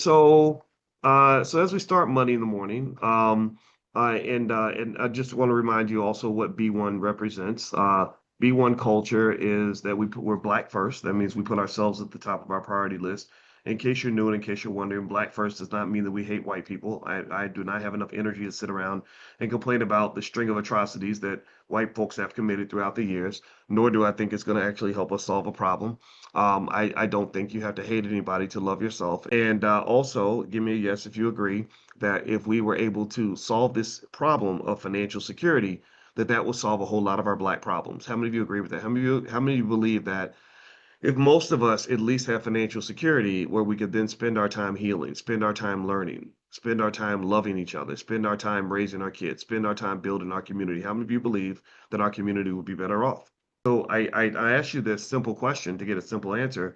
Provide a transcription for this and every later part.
So as we start Monday in the morning, and I just want to remind you also what B1 represents. B1 culture is that we're Black first. That means we put ourselves at the top of our priority list. In case you're new and in case you're wondering, Black first does not mean that we hate white people. I do not have enough energy to sit around and complain about the string of atrocities that white folks have committed throughout the years, nor do I think it's going to actually help us solve a problem. I don't think you have to hate anybody to love yourself. And also, give me a yes if you agree that if we were able to solve this problem of financial security, that will solve a whole lot of our Black problems. How many of you agree with that? How many of you believe that if most of us at least have financial security where we could then spend our time healing, spend our time learning, spend our time loving each other, spend our time raising our kids, spend our time building our community, how many of you believe that our community would be better off? So I asked you this simple question to get a simple answer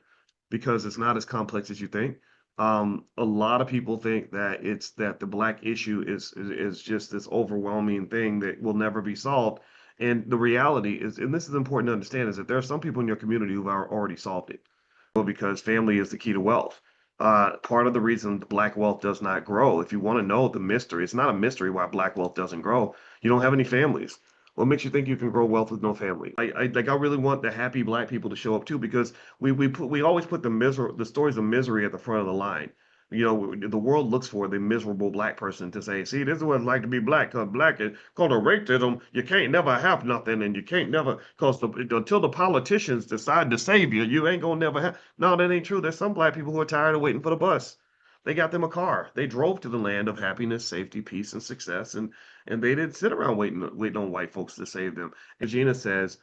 because it's not as complex as you think. A lot of people think that it's that the Black issue is just this overwhelming thing that will never be solved. And the reality is, and this is important to understand, is that there are some people in your community who've already solved it. Well, because family is the key to wealth. Part of the reason the Black wealth does not grow, if you want to know the mystery, it's not a mystery why Black wealth doesn't grow. You don't have any families. What makes you think you can grow wealth with no family? I really want the happy Black people to show up too, because we always put the stories of misery at the front of the line. You know, the world looks for the miserable Black person to say, see, this is what it's like to be Black, because Black is called a racism. You can't never have nothing, and you can't never, because until the politicians decide to save you, you ain't gonna never have. No, that ain't true. There's some Black people who are tired of waiting for the bus. They got them a car. They drove to the land of happiness, safety, peace, and success, and they didn't sit around waiting on white folks to save them. And Gina says,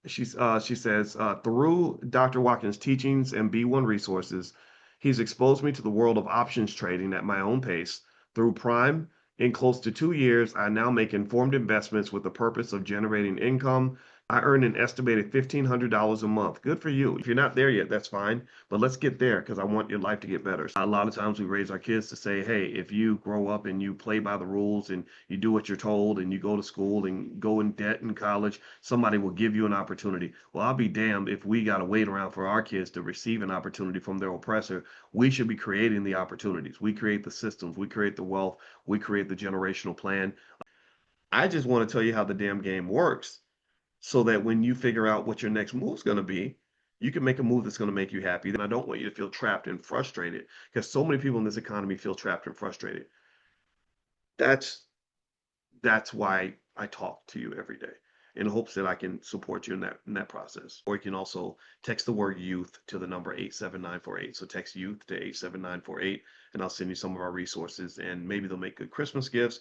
she says, through Dr. Watkins' teachings and B1 resources, he's exposed me to the world of options trading at my own pace. Through Prime, in close to 2 years, I now make informed investments with the purpose of generating income. I earn an estimated $1,500 a month. Good for you. If you're not there yet, that's fine. But let's get there because I want your life to get better. A lot of times we raise our kids to say, hey, if you grow up and you play by the rules and you do what you're told and you go to school and go in debt in college, somebody will give you an opportunity. Well, I'll be damned if we got to wait around for our kids to receive an opportunity from their oppressor. We should be creating the opportunities. We create the systems. We create the wealth. We create the generational plan. I just want to tell you how the damn game works so that when you figure out what your next move is going to be, you can make a move that's going to make you happy. Then I don't want you to feel trapped and frustrated because so many people in this economy feel trapped and frustrated. That's that's why I talk to you every day in hopes that I can support you in that process. Or you can also text the word youth to the number 87948. So text youth to 87948 and I'll send you some of our resources and maybe they'll make good Christmas gifts.